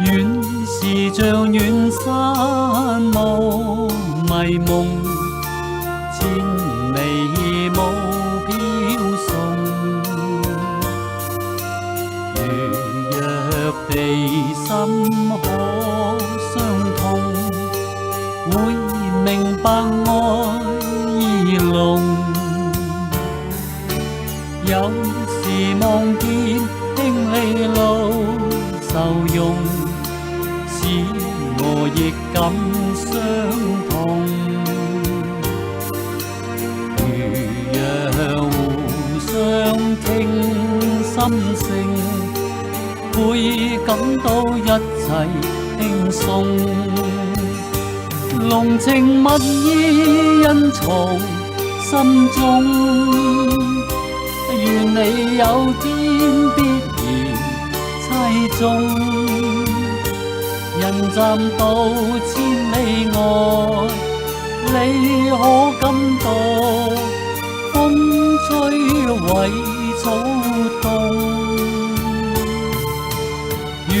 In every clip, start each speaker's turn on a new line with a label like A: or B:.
A: 原是像遠山霧迷夢，千里霧飄送。如若地心可相通，會明白愛意濃。有時望見兄你路愁容，使我亦感傷痛。如若互相傾心聲，會感到一切輕鬆。濃情蜜意隱藏心中，願你有天必然猜中。人站到千里外，你可感到風吹葦草動。原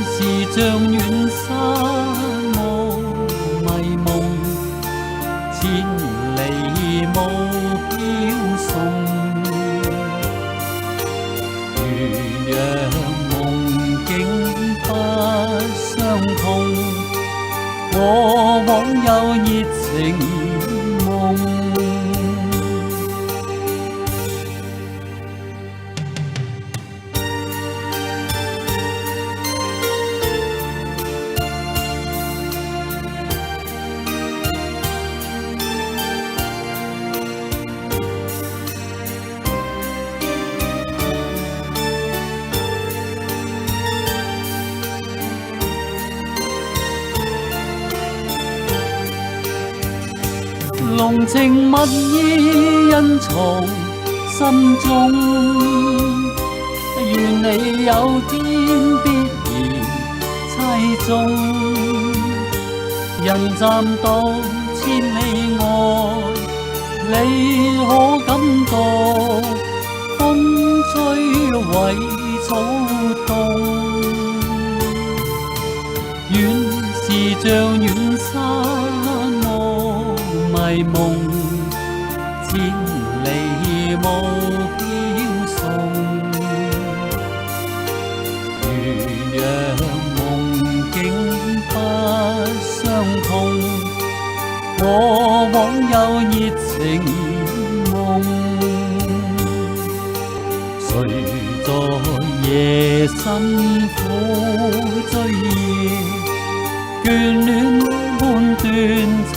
A: 是像遠山霧迷夢，千里霧飄送。如若夢境不相同，過往有熱情夢。濃情蜜意隱藏心中，願你有天必然猜中。人站到千里外，你可感到風吹葦草動。原是像遠山迷夢，千里霧飄送。如若夢境不相同，過往有熱情夢。誰在夜深苦追夜，眷戀半段茶